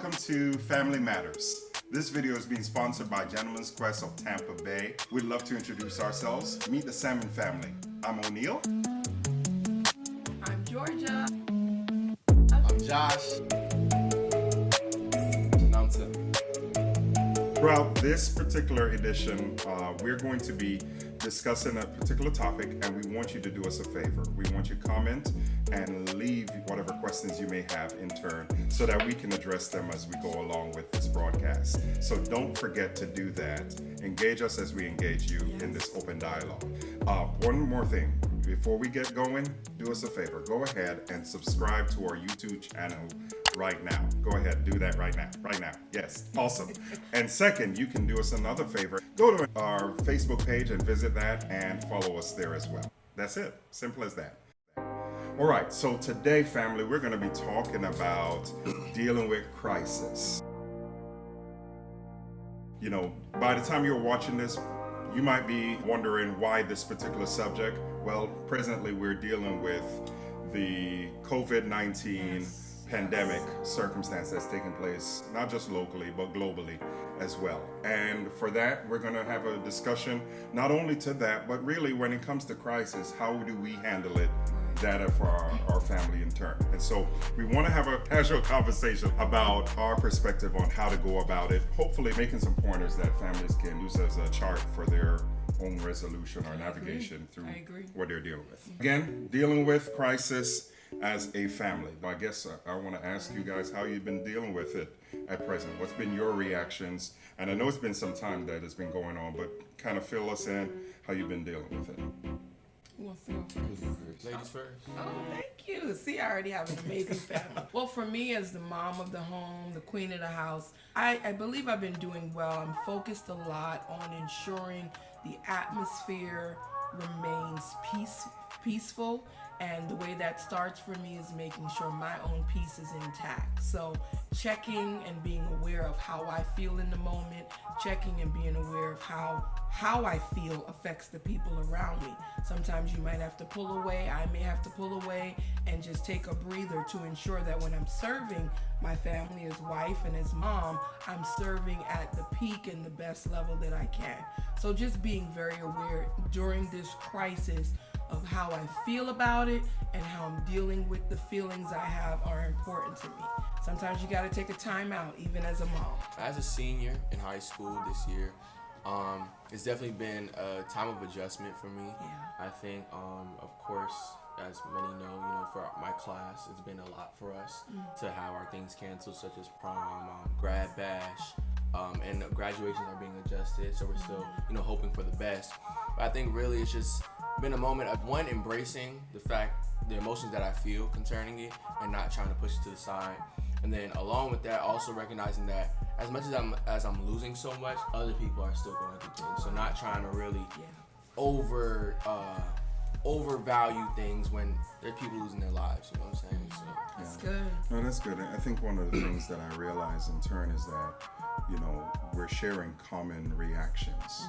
welcome to Family Matters. This video is being sponsored by Gentleman's Quest of Tampa Bay. We'd love to introduce ourselves. Meet the Salmon family. I'm O'Neill. I'm Georgia. I'm Josh. And I'm Tim. Throughout this particular edition, we're going to be discussing a particular topic, and we want you to do us a favor. We want you to comment and leave whatever questions you may have in turn so that we can address them as we go along with this broadcast. So don't forget to do that. Engage us as we engage you in this open dialogue. One more thing. Before we get going, do us a favor. Go ahead and subscribe to our YouTube channel right now. Go ahead, do that right now. Right now. Yes, awesome. And second, you can do us another favor. Go to our Facebook page and visit that and follow us there as well. That's it. Simple as that. All right, so today, family, we're going to be talking about dealing with crisis. You know, by the time you're watching this, you might be wondering why this particular subject. Well, presently we're dealing with the COVID-19 pandemic circumstance that's taking place, not just locally, but globally as well. And for that, we're going to have a discussion, not only to that, but really when it comes to crisis, how do we handle it? Data for our family in turn. And so we want to have a casual conversation about our perspective on how to go about it, hopefully making some pointers that families can use as a chart for their own resolution or navigation through what they're dealing with. Again, dealing with crisis as a family. I guess I want to ask you guys how you've been dealing with it at present. What's been your reactions? And I know it's been some time that it's been going on, but kind of fill us in how you've been dealing with it. Who wants to go first? Ladies first. Oh, thank you. See, I already have an amazing family. Well, for me, as the mom of the home, the queen of the house, I believe I've been doing well. I'm focused a lot on ensuring the atmosphere remains peaceful. And the way that starts for me is making sure my own peace is intact. So checking and being aware of how I feel in the moment, checking and being aware of how I feel affects the people around me. Sometimes you might have to pull away, I may have to pull away and just take a breather to ensure that when I'm serving my family as wife and as mom, I'm serving at the peak and the best level that I can. So just being very aware during this crisis of how I feel about it and how I'm dealing with the feelings I have are important to me. Sometimes you gotta take a time out, even as a mom. As a senior in high school this year, it's definitely been a time of adjustment for me. Yeah. I think, of course, as many know, for my class, it's been a lot for us to have our things canceled, such as prom, grad bash, and graduations are being adjusted. So we're still, hoping for the best. But I think really it's just been a moment of one, embracing the emotions that I feel concerning it and not trying to push it to the side. And then along with that, also recognizing that as much as I'm losing so much, other people are still going through things. So not trying to really overvalue things when there are people losing their lives, you know what I'm saying? So That's good. No, that's good. I think one of the things that I realize in turn is that, we're sharing common reactions,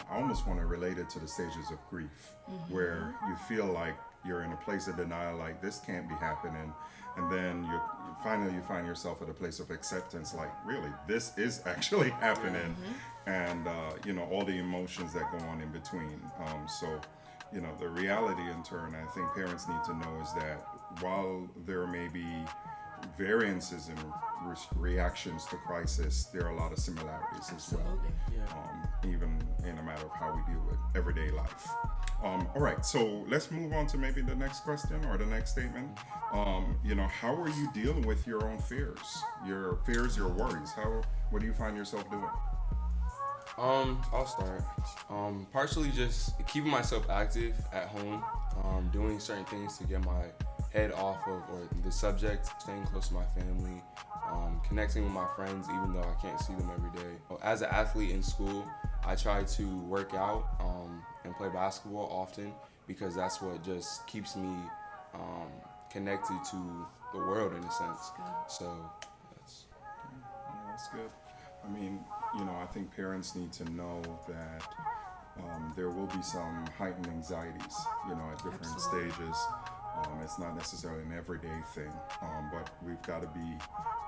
I almost want to relate it to the stages of grief, where you feel like you're in a place of denial, like this can't be happening. And then you finally find yourself at a place of acceptance, like really, this is actually happening. And, all the emotions that go on in between. So, the reality in turn, I think parents need to know is that while there may be variances in reactions to crisis, there are a lot of similarities as well. Even in a matter of how we deal with everyday life. All right, so let's move on to maybe the next question or the next statement. How are you dealing with your own fears? Your fears, your worries. What do you find yourself doing? I'll start. Partially just keeping myself active at home, doing certain things to get my head off of or the subject, staying close to my family, connecting with my friends even though I can't see them every day. As an athlete in school, I try to work out and play basketball often because that's what just keeps me connected to the world in a sense. So That's good. I mean, I think parents need to know that there will be some heightened anxieties, at different stages. It's not necessarily an everyday thing, but we've got to be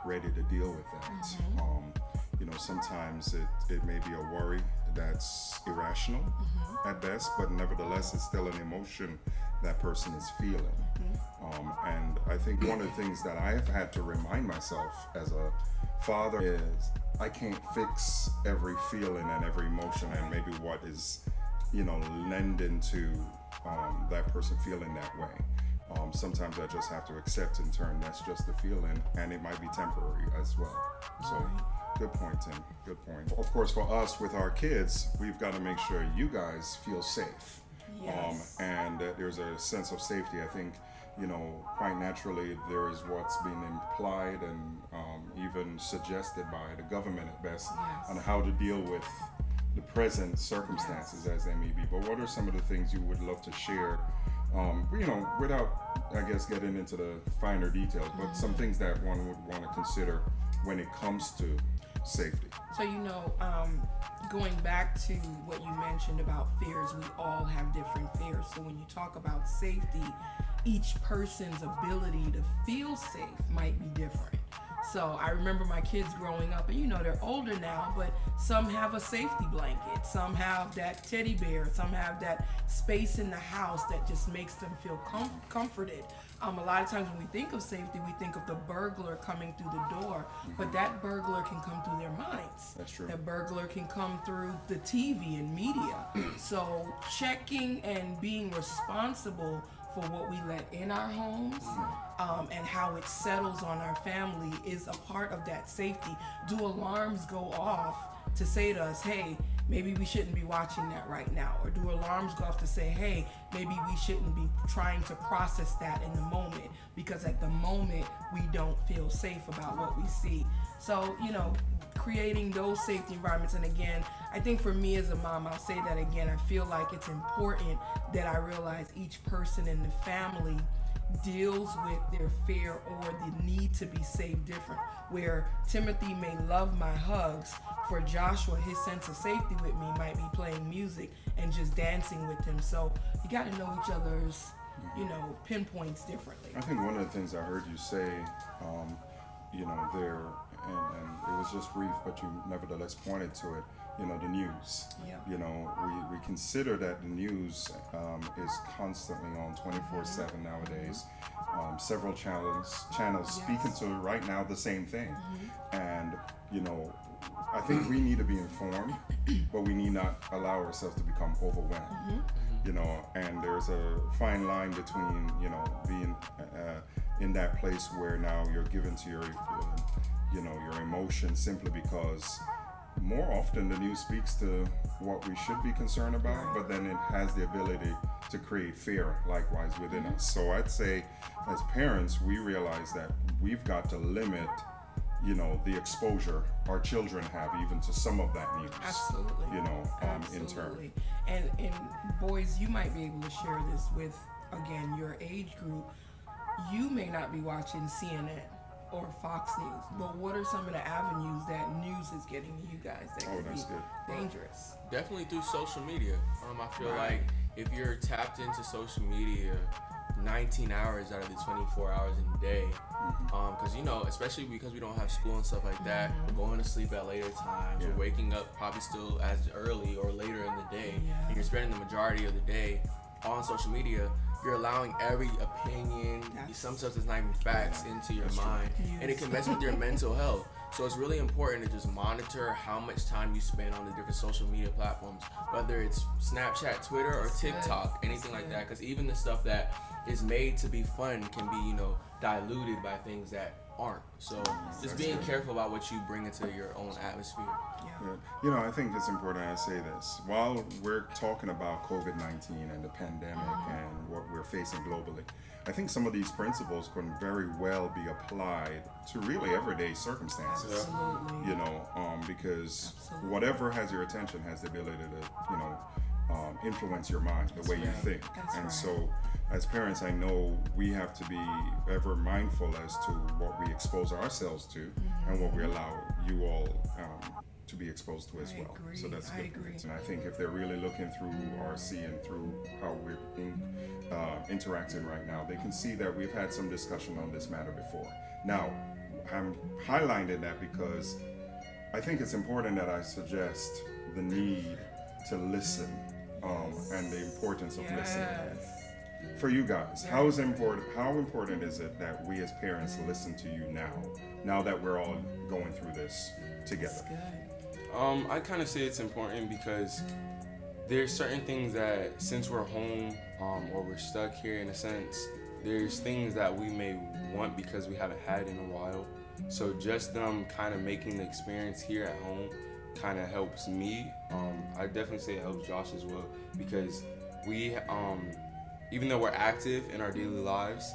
ready to deal with that. Sometimes it may be a worry that's irrational at best, but nevertheless, it's still an emotion that person is feeling. And I think one of the things that I have had to remind myself as a father is I can't fix every feeling and every emotion and maybe what is, lending to that person feeling that way. Sometimes I just have to accept in turn that's just the feeling, and it might be temporary as well. So good point, Tim. Good point. Of course, for us with our kids, we've got to make sure you guys feel safe. Yes. And there's a sense of safety. I think, quite naturally, there is what's being implied and even suggested by the government at best Yes. on how to deal with the present circumstances as they may be. But what are some of the things you would love to share, without, I guess, getting into the finer details, but some things that one would want to consider when it comes to safety? So, going back to what you mentioned about fears, we all have different fears. So when you talk about safety, each person's ability to feel safe might be different. So I remember my kids growing up, and they're older now, but some have a safety blanket, some have that teddy bear, some have that space in the house that just makes them feel comforted. A lot of times when we think of safety, we think of the burglar coming through the door, but that burglar can come through their minds. That's true. That burglar can come through the TV and media. So checking and being responsible for what we let in our homes and how it settles on our family is a part of that safety. Do alarms go off to say to us, hey, maybe we shouldn't be watching that right now? Or do alarms go off to say, hey, maybe we shouldn't be trying to process that in the moment, because at the moment we don't feel safe about what we see. So, creating those safety environments. And again, I think for me as a mom, I'll say that again, I feel like it's important that I realize each person in the family deals with their fear or the need to be safe different. Where Timothy may love my hugs, for Joshua, his sense of safety with me might be playing music and just dancing with him. So you got to know each other's, pinpoints differently. I think one of the things I heard you say, there, and it was just brief, but you nevertheless pointed to it, the news. Yeah. We consider that the news is constantly on 24/7 nowadays. Several channels Yes. speaking to right now the same thing. And, I think we need to be informed, but we need not allow ourselves to become overwhelmed. And there's a fine line between, being in that place where now you're given to your emotions simply because more often the news speaks to what we should be concerned about, but then it has the ability to create fear likewise within us. So I'd say as parents, we realize that we've got to limit the exposure our children have even to some of that news. Absolutely. In turn. And boys, you might be able to share this with, again, your age group. You may not be watching CNN or Fox News, but what are some of the avenues that news is getting to you guys that could be dangerous? Definitely through social media. I feel like if you're tapped into social media 19 hours out of the 24 hours in a day, because especially because we don't have school and stuff like that, we're going to sleep at later times, we're waking up probably still as early or later in the day, and you're spending the majority of the day on social media. You're allowing every opinion, some stuff that's not even facts, into your mind, and it can mess with your mental health. So it's really important to just monitor how much time you spend on the different social media platforms, whether it's Snapchat, Twitter, or TikTok, anything like that, because even the stuff that is made to be fun can be, diluted by things that aren't. So just being careful about what you bring into your own atmosphere. Yeah. I think it's important I say this. While we're talking about COVID-19 and the pandemic and what we're facing globally, I think some of these principles can very well be applied to really everyday circumstances. Absolutely. Because whatever has your attention has the ability to, influence your mind, the way you think. So as parents, I know we have to be ever mindful as to what we expose ourselves to and what we allow you all to be exposed to as well. Agree. So that's a good agree. point. And I think if they're really looking through or seeing through how we're interacting right now, they can see that we've had some discussion on this matter before. Now, I'm highlighting that because I think it's important that I suggest the need to listen and the importance of listening. For you guys, how important is it that we as parents listen to you now that we're all going through this together? I kind of say it's important because there's certain things that since we're home or we're stuck here in a sense, there's things that we may want because we haven't had in a while. So just them kind of making the experience here at home kind of helps me. I definitely say it helps Josh as well because we, even though we're active in our daily lives,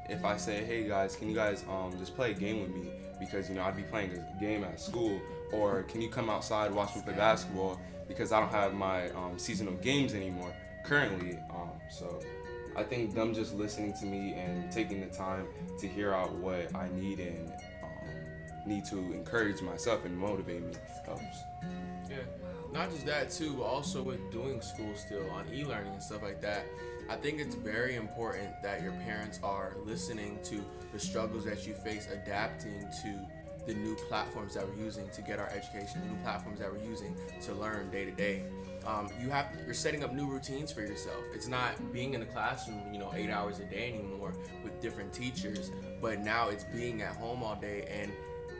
if I say, hey guys, can you guys just play a game with me? Because, you know, I'd be playing a game at school, or can you come outside, watch me play basketball? Because I don't have my seasonal games anymore currently. So I think them just listening to me and taking the time to hear out what I need and need to encourage myself and motivate me helps. Yeah, not just that too, but also with doing school still on e-learning and stuff like that. I think it's very important that your parents are listening to the struggles that you face, adapting to the new platforms that we're using to get our education, the new platforms that we're using to learn day to day. You're setting up new routines for yourself. It's not being in the classroom, 8 hours a day anymore with different teachers, but now it's being at home all day. And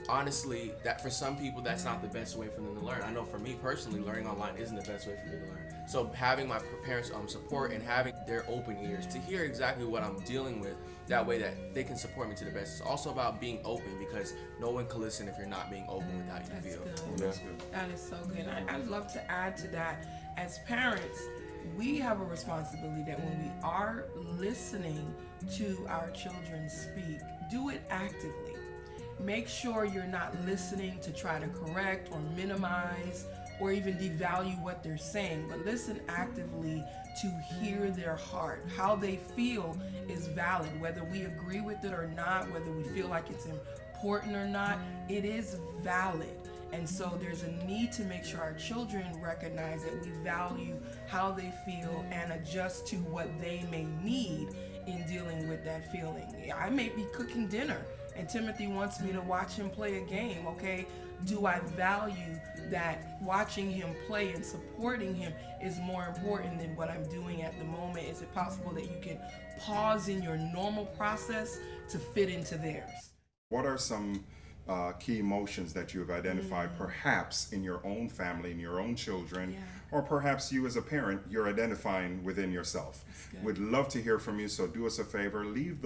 honestly, that for some people, that's not the best way for them to learn. I know for me personally, learning online isn't the best way for me to learn. So having my parents' support and having their open ears to hear exactly what I'm dealing with, that way that they can support me to the best. It's also about being open because no one can listen if you're not being open with how you feel. That's good. That is so good. I'd love to add to that. As parents, we have a responsibility that when we are listening to our children speak, do it actively. Make sure you're not listening to try to correct or minimize or even devalue what they're saying, but listen actively to hear their heart. How they feel is valid, whether we agree with it or not, whether we feel like it's important or not, it is valid. And so there's a need to make sure our children recognize that we value how they feel and adjust to what they may need in dealing with that feeling. I may be cooking dinner and Timothy wants me to watch him play a game, okay? Do I value that watching him play and supporting him is more important than what I'm doing at the moment? Is it possible that you can pause in your normal process to fit into theirs? What are some key emotions that you have identified perhaps in your own family, in your own children, or perhaps you as a parent, you're identifying within yourself? We'd love to hear from you, so do us a favor, leave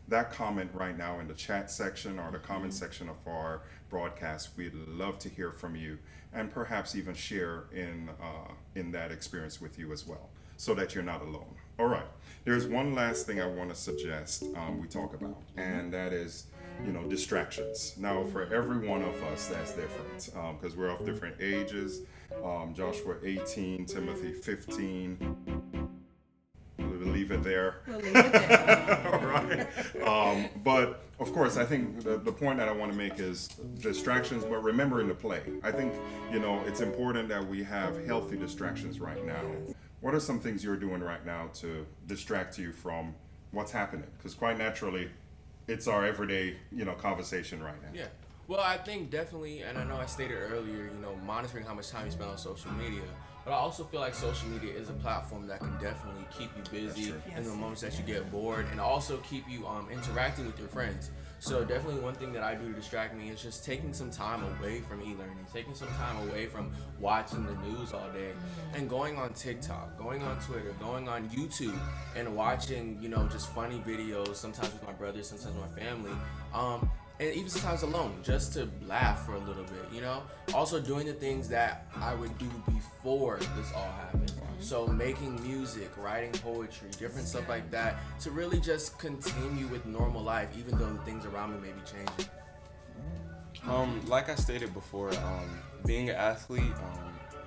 that comment right now in the chat section or the comment section of our broadcast. We'd love to hear from you and perhaps even share in that experience with you as well, so that you're not alone. All right, there's one last thing I want to suggest we talk about, and that is distractions. Now, for every one of us, that's different because we're of different ages. Joshua 18, Timothy 15. We'll leave it there. All right. But of course, I think the point that I want to make is distractions, but remembering to play. I think it's important that we have healthy distractions right now. What are some things you're doing right now to distract you from what's happening? Because quite naturally, it's our everyday, conversation right now. Yeah. Well, I think definitely, and I know I stated earlier, monitoring how much time you spend on social media. But I also feel like social media is a platform that can definitely keep you busy in the moments that you get bored, and also keep you interacting with your friends. So definitely one thing that I do to distract me is just taking some time away from e-learning, taking some time away from watching the news all day, and going on TikTok, going on Twitter, going on YouTube, and watching, just funny videos, sometimes with my brothers, sometimes with my family, and even sometimes alone, just to laugh for a little bit, Also doing the things that I would do before this all happened. So making music, writing poetry, different stuff like that, to really just continue with normal life, even though the things around me may be changing. Like I stated before, being an athlete,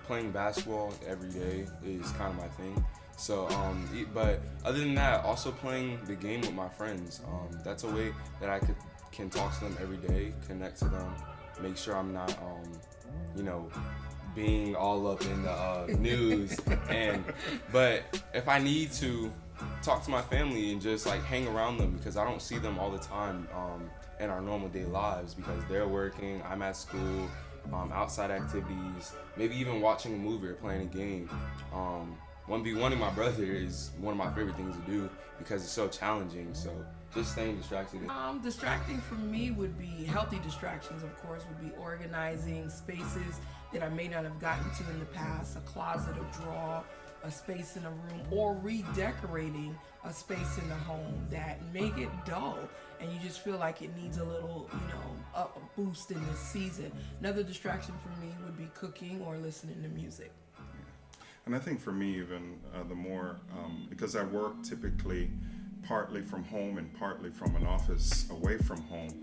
playing basketball every day is kind of my thing. So, but other than that, also playing the game with my friends. That's a way that I can talk to them every day, connect to them, make sure I'm not, being all up in the news. But if I need to, talk to my family and just like hang around them, because I don't see them all the time in our normal day lives, because they're working, I'm at school, outside activities, maybe even watching a movie or playing a game. 1v1ing my brother is one of my favorite things to do because it's so challenging. So just staying distracted. Distracting for me would be healthy distractions, of course, would be organizing spaces that I may not have gotten to in the past, a closet, a drawer, a space in a room, or redecorating a space in the home that may get dull and you just feel like it needs a little, a boost in this season. Another distraction for me would be cooking or listening to music. And I think for me, even the more, because I work typically partly from home and partly from an office away from home,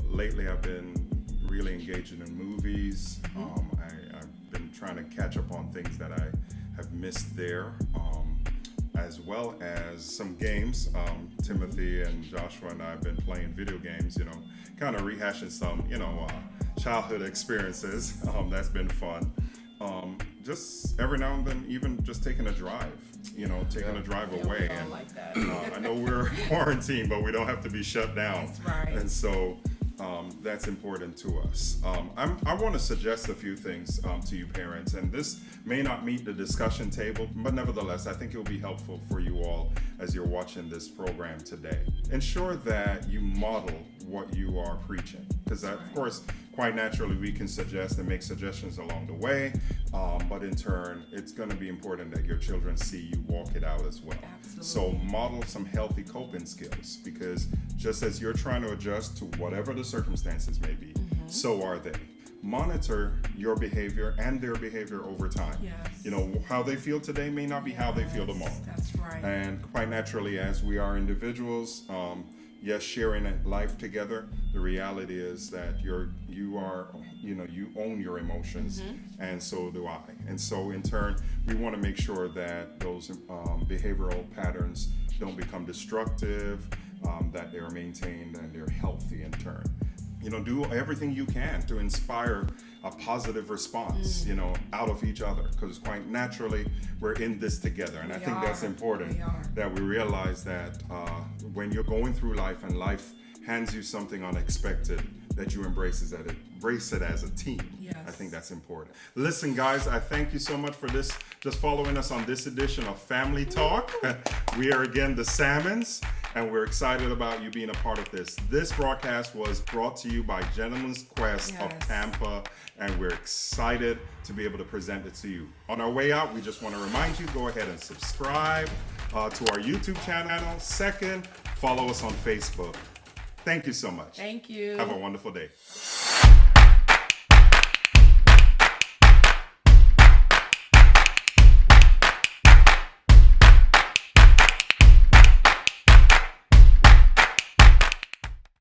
lately I've been really engaging in movies. I've been trying to catch up on things that I have missed there, as well as some games. Timothy and Joshua and I have been playing video games, kind of rehashing some, childhood experiences. That's been fun. Just every now and then, even just taking a drive, taking a drive away. And like that. I know we're quarantined, but we don't have to be shut down. That's right. And so that's important to us. I want to suggest a few things to you parents, and this may not meet the discussion table, but nevertheless, I think it will be helpful for you all as you're watching this program today. Ensure that you model what you are preaching, because of course, quite naturally, we can suggest and make suggestions along the way, but in turn, it's going to be important that your children see you walk it out as well. Absolutely. So model some healthy coping skills, because just as you're trying to adjust to whatever the circumstances may be, so are they. Monitor your behavior and their behavior over time. Yes. How they feel today may not be how they feel tomorrow. That's right. And quite naturally, as we are individuals, yes, sharing a life together, the reality is that you own your emotions, and so do I. And so in turn, we want to make sure that those behavioral patterns don't become destructive, that they're maintained and they're healthy in turn. Do everything you can to inspire a positive response, out of each other, because quite naturally we're in this together. And I think that's important, that we realize that when you're going through life and life hands you something unexpected, that you embrace it as a team. Yes. I think that's important. Listen, guys, I thank you so much for this, just following us on this edition of Family Talk. We are again the Salmons, and we're excited about you being a part of this. This broadcast was brought to you by Gentleman's Quest of Tampa, and we're excited to be able to present it to you. On our way out, we just want to remind you, go ahead and subscribe to our YouTube channel. Second, follow us on Facebook. Thank you so much. Thank you. Have a wonderful day.